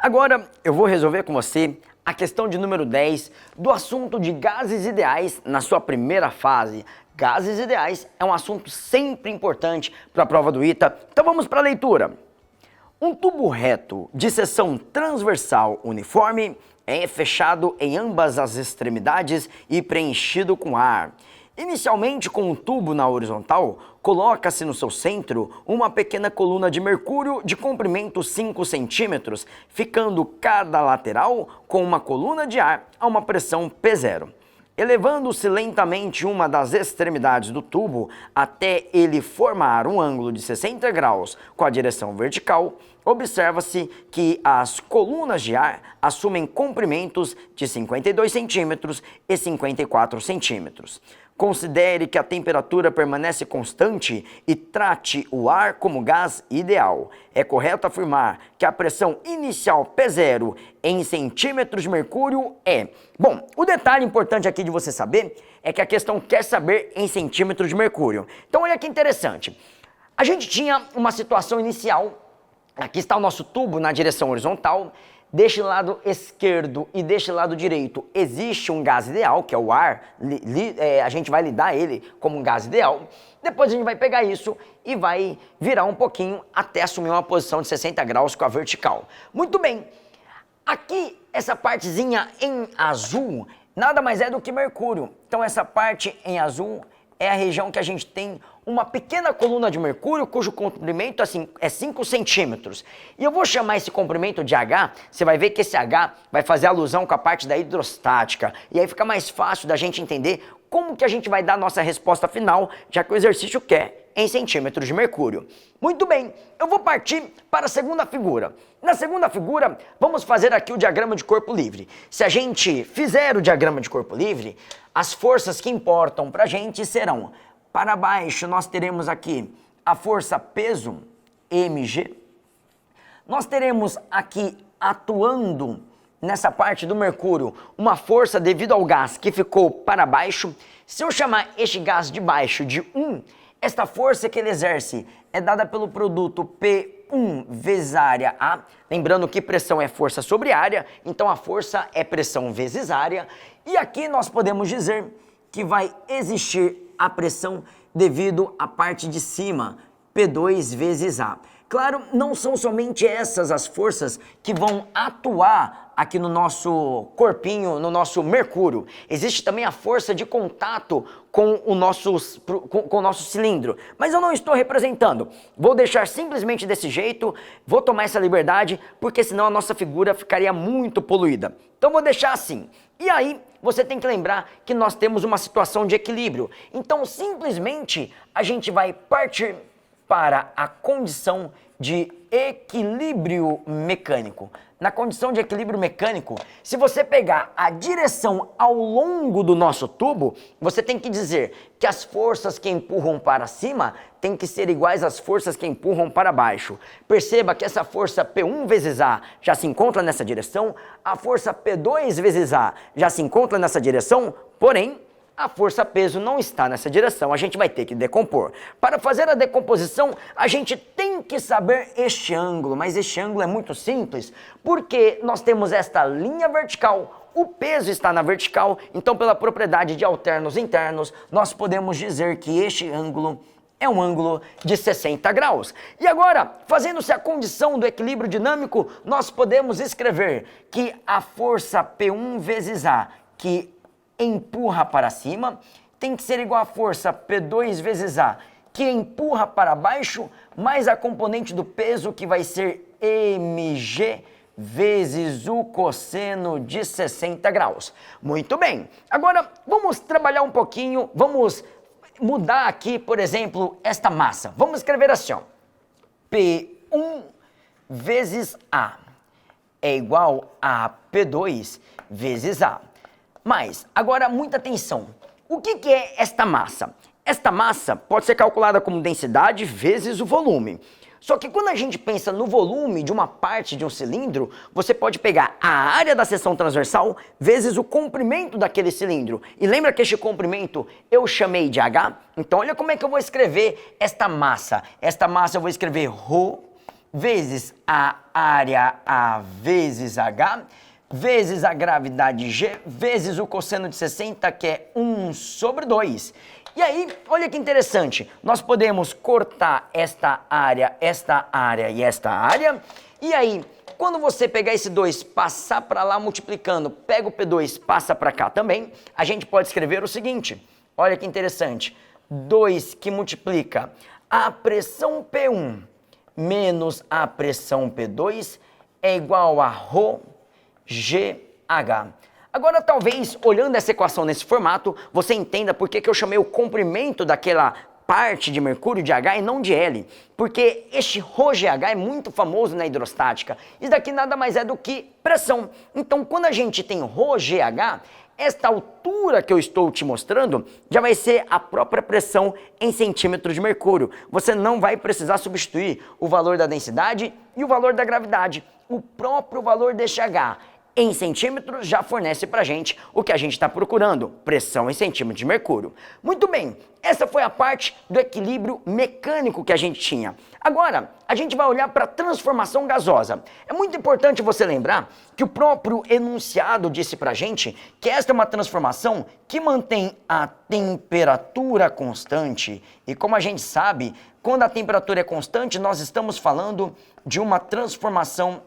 Agora eu vou resolver com você a questão de número 10 do assunto de gases ideais na sua primeira fase. Gases ideais é um assunto sempre importante para a prova do ITA, então vamos para a leitura. Um tubo reto de seção transversal uniforme é fechado em ambas as extremidades e preenchido com ar. Inicialmente, com um tubo na horizontal, coloca-se no seu centro uma pequena coluna de mercúrio de comprimento 5 centímetros, ficando cada lateral com uma coluna de ar a uma pressão P0. Elevando-se lentamente uma das extremidades do tubo até ele formar um ângulo de 60 graus com a direção vertical, observa-se que as colunas de ar assumem comprimentos de 52 centímetros e 54 centímetros. Considere que a temperatura permanece constante e trate o ar como gás ideal. É correto afirmar que a pressão inicial P0 em centímetros de mercúrio é... Bom, o detalhe importante aqui de você saber é que a questão quer saber em centímetros de mercúrio. Então olha que interessante. A gente tinha uma situação inicial, aqui está o nosso tubo na direção horizontal, deste lado esquerdo e deste lado direito existe um gás ideal, que é o ar, a gente vai lidar ele como um gás ideal. Depois a gente vai pegar isso e vai virar um pouquinho até assumir uma posição de 60 graus com a vertical. Muito bem, aqui essa partezinha em azul nada mais é do que mercúrio. Então essa parte em azul é a região que a gente tem uma pequena coluna de mercúrio cujo comprimento é 5 centímetros. E eu vou chamar esse comprimento de H, você vai ver que esse H vai fazer alusão com a parte da hidrostática. E aí fica mais fácil da gente entender como que a gente vai dar a nossa resposta final, já que o exercício quer em centímetros de mercúrio. Muito bem, eu vou partir para a segunda figura. Na segunda figura, vamos fazer aqui o diagrama de corpo livre. Se a gente fizer o diagrama de corpo livre, as forças que importam para a gente serão: para baixo nós teremos aqui a força peso, mg. Nós teremos aqui atuando nessa parte do mercúrio uma força devido ao gás que ficou para baixo. Se eu chamar este gás de baixo de 1, esta força que ele exerce é dada pelo produto P1 vezes a área A. Lembrando que pressão é força sobre área, então a força é pressão vezes área. E aqui nós podemos dizer que vai existir a pressão devido à parte de cima, P2 vezes A. Claro, não são somente essas as forças que vão atuar aqui no nosso corpinho, no nosso mercúrio. Existe também a força de contato com o nosso cilindro. Mas eu não estou representando. Vou deixar simplesmente desse jeito, vou tomar essa liberdade, porque senão a nossa figura ficaria muito poluída. Então vou deixar assim. E aí, você tem que lembrar que nós temos uma situação de equilíbrio. Então, simplesmente, a gente vai partir para a condição de equilíbrio mecânico. Na condição de equilíbrio mecânico, se você pegar a direção ao longo do nosso tubo, você tem que dizer que as forças que empurram para cima têm que ser iguais às forças que empurram para baixo. Perceba que essa força P1 vezes A já se encontra nessa direção, a força P2 vezes A já se encontra nessa direção, porém, a força peso não está nessa direção, a gente vai ter que decompor. Para fazer a decomposição, a gente tem que saber este ângulo, mas este ângulo é muito simples, porque nós temos esta linha vertical, o peso está na vertical, então pela propriedade de alternos internos, nós podemos dizer que este ângulo é um ângulo de 60 graus. E agora, fazendo-se a condição do equilíbrio dinâmico, nós podemos escrever que a força P1 vezes A, que empurra para cima, tem que ser igual à força P2 vezes A, que empurra para baixo, mais a componente do peso, que vai ser mg vezes o cosseno de 60 graus. Muito bem. Agora, vamos trabalhar um pouquinho, vamos mudar aqui, por exemplo, esta massa. Vamos escrever assim, ó. P1 vezes A é igual a P2 vezes A. Mas, agora, muita atenção. O que é esta massa? Esta massa pode ser calculada como densidade vezes o volume. Só que quando a gente pensa no volume de uma parte de um cilindro, você pode pegar a área da seção transversal vezes o comprimento daquele cilindro. E lembra que este comprimento eu chamei de H? Então olha como é que eu vou escrever esta massa. Esta massa eu vou escrever ρ vezes a área A vezes H, vezes a gravidade G, vezes o cosseno de 60, que é 1/2. E aí, olha que interessante, nós podemos cortar esta área e esta área, e aí, quando você pegar esse 2, passar para lá multiplicando, pega o P2, passa para cá também, a gente pode escrever o seguinte, olha que interessante, 2 que multiplica a pressão P1 menos a pressão P2 é igual a ρGH. Agora, talvez, olhando essa equação nesse formato, você entenda por que eu chamei o comprimento daquela parte de mercúrio de H e não de L. Porque este ρGH é muito famoso na hidrostática. Isso daqui nada mais é do que pressão. Então, quando a gente tem ρGH, esta altura que eu estou te mostrando já vai ser a própria pressão em centímetros de mercúrio. Você não vai precisar substituir o valor da densidade e o valor da gravidade. O próprio valor deste H em centímetros já fornece pra gente o que a gente está procurando, pressão em centímetros de mercúrio. Muito bem, essa foi a parte do equilíbrio mecânico que a gente tinha. Agora, a gente vai olhar para a transformação gasosa. É muito importante você lembrar que o próprio enunciado disse pra gente que esta é uma transformação que mantém a temperatura constante. E como a gente sabe, quando a temperatura é constante, nós estamos falando de uma transformação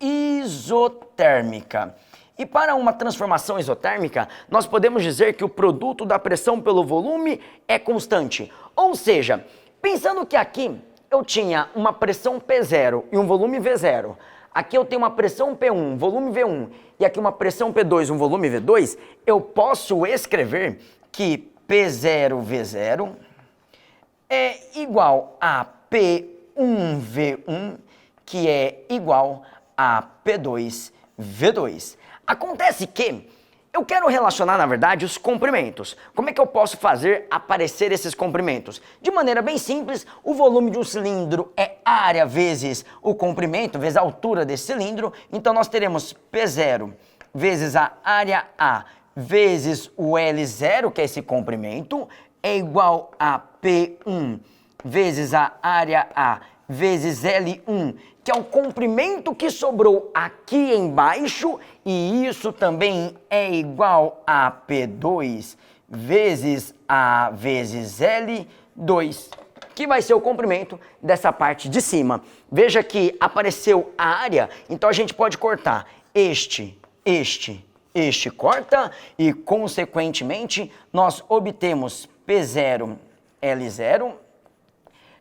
isotérmica. E para uma transformação isotérmica, nós podemos dizer que o produto da pressão pelo volume é constante. Ou seja, pensando que aqui eu tinha uma pressão P0 e um volume V0, aqui eu tenho uma pressão P1, um volume V1, e aqui uma pressão P2, um volume V2, eu posso escrever que P0V0 é igual a P1V1, que é igual a P2V2. Acontece que eu quero relacionar, na verdade, os comprimentos. Como é que eu posso fazer aparecer esses comprimentos? De maneira bem simples, o volume de um cilindro é área vezes o comprimento, vezes a altura desse cilindro. Então nós teremos P0 vezes a área A vezes o L0, que é esse comprimento, é igual a P1 vezes a área A vezes L1, que é o comprimento que sobrou aqui embaixo, e isso também é igual a P2 vezes A vezes L2, que vai ser o comprimento dessa parte de cima. Veja que apareceu a área, então a gente pode cortar este corta, e consequentemente nós obtemos P0 L0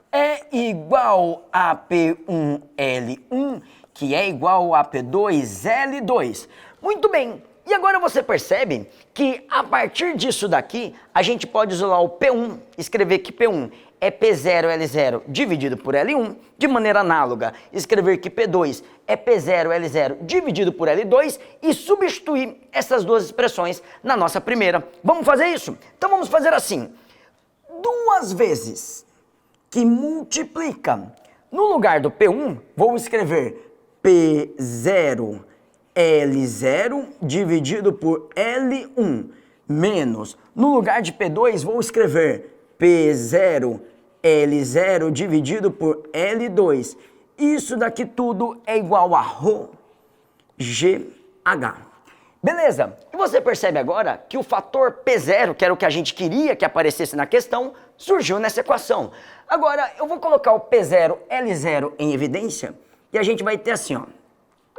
é igual a P1L1, que é igual a P2L2. Muito bem, e agora você percebe que a partir disso daqui, a gente pode isolar o P1, escrever que P1 é P0L0 dividido por L1, de maneira análoga, escrever que P2 é P0L0 dividido por L2 e substituir essas duas expressões na nossa primeira. Vamos fazer isso? Então vamos fazer assim, 2 vezes que multiplica. No lugar do P1, vou escrever P0 L0 dividido por L1 menos, no lugar de P2, vou escrever P0 L0 dividido por L2. Isso daqui tudo é igual a ρGH. Beleza, e você percebe agora que o fator P0, que era o que a gente queria que aparecesse na questão, surgiu nessa equação. Agora, eu vou colocar o P0 L0 em evidência, e a gente vai ter assim, ó,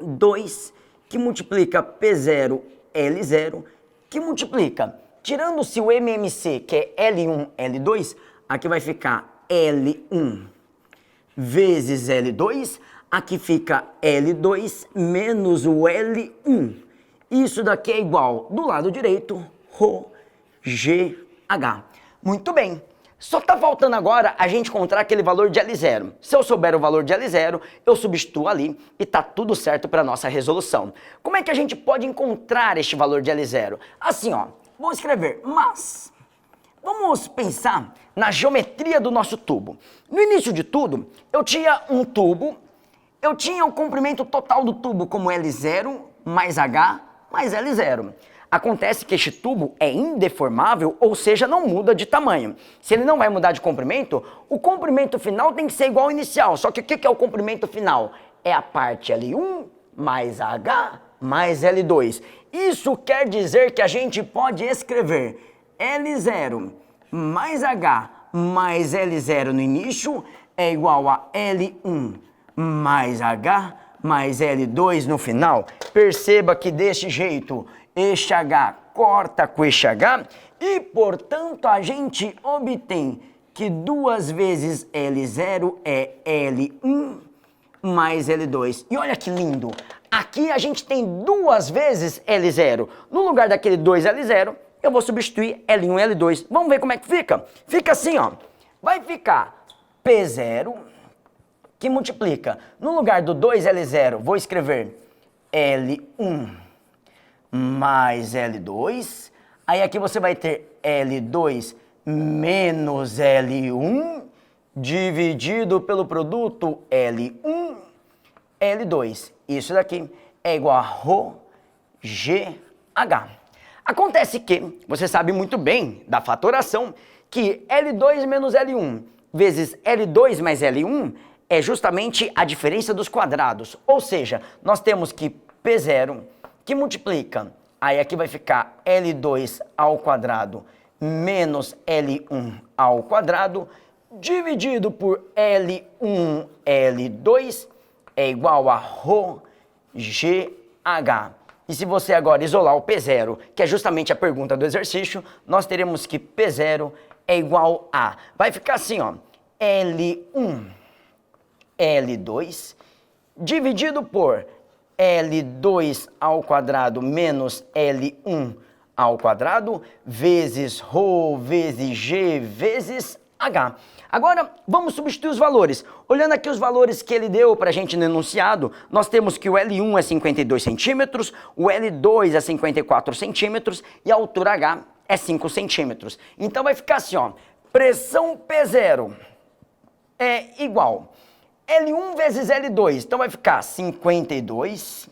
2 que multiplica P0 L0, que multiplica, tirando-se o MMC, que é L1, L2, aqui vai ficar L1 vezes L2, aqui fica L2 menos o L1. Isso daqui é igual, do lado direito, ρGH. Muito bem. Só está faltando agora a gente encontrar aquele valor de L0. Se eu souber o valor de L0, eu substituo ali e está tudo certo para a nossa resolução. Como é que a gente pode encontrar este valor de L0? Assim, ó, vou escrever, mas vamos pensar na geometria do nosso tubo. No início de tudo, eu tinha um tubo, eu tinha o comprimento total do tubo como L0 mais H mais L0. Acontece que este tubo é indeformável, ou seja, não muda de tamanho. Se ele não vai mudar de comprimento, o comprimento final tem que ser igual ao inicial. Só que o que é o comprimento final? É a parte L1 mais H mais L2. Isso quer dizer que a gente pode escrever L0 mais H mais L0 no início é igual a L1 mais H mais L2 no final. Perceba que desse jeito, este H corta com este H e, portanto, a gente obtém que 2 vezes L0 é L1 mais L2. E olha que lindo! Aqui a gente tem 2 vezes L0. No lugar daquele 2L0, eu vou substituir L1 e L2. Vamos ver como é que fica? Fica assim, ó. Vai ficar P0, que multiplica. No lugar do 2L0, vou escrever L1 mais L2. Aí aqui você vai ter L2 menos L1 dividido pelo produto L1, L2. Isso daqui é igual a ρ, GH. Acontece que, você sabe muito bem da fatoração, que L2 menos L1 vezes L2 mais L1 é justamente a diferença dos quadrados. Ou seja, nós temos que P0, que multiplica, aí aqui vai ficar L2 ao quadrado menos L1 ao quadrado, dividido por L1, L2, é igual a ρ, GH. E se você agora isolar o P0, que é justamente a pergunta do exercício, nós teremos que P0 é igual a... Vai ficar assim, ó, L1, L2, dividido por L2 ao quadrado menos L1 ao quadrado, vezes ρ, vezes G, vezes H. Agora, vamos substituir os valores. Olhando aqui os valores que ele deu para a gente no enunciado, nós temos que o L1 é 52 centímetros, o L2 é 54 centímetros e a altura H é 5 centímetros. Então vai ficar assim, ó, pressão P0 é igual L1 vezes L2, então vai ficar 52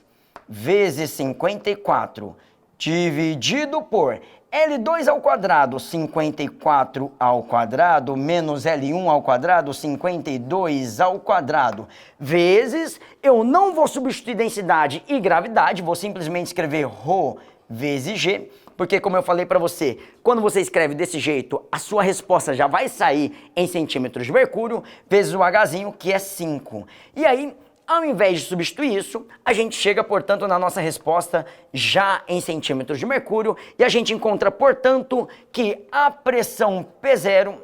vezes 54 dividido por L2 ao quadrado, 54 ao quadrado, menos L1 ao quadrado, 52 ao quadrado, vezes, eu não vou substituir densidade e gravidade, vou simplesmente escrever ρ vezes G, porque como eu falei para você, quando você escreve desse jeito, a sua resposta já vai sair em centímetros de mercúrio, vezes o Hzinho, que é 5. E aí, ao invés de substituir isso, a gente chega, portanto, na nossa resposta já em centímetros de mercúrio e a gente encontra, portanto, que a pressão P0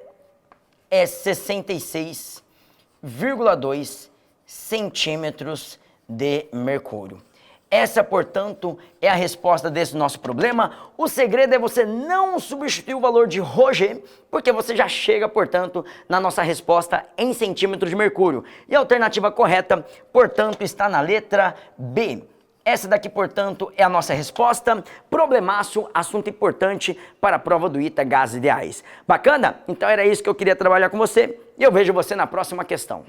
é 66,2 centímetros de mercúrio. Essa, portanto, é a resposta desse nosso problema. O segredo é você não substituir o valor de ρg, porque você já chega, portanto, na nossa resposta em centímetros de mercúrio. E a alternativa correta, portanto, está na letra B. Essa daqui, portanto, é a nossa resposta. Problemaço, assunto importante para a prova do ITA Gases Ideais. Bacana? Então era isso que eu queria trabalhar com você e eu vejo você na próxima questão.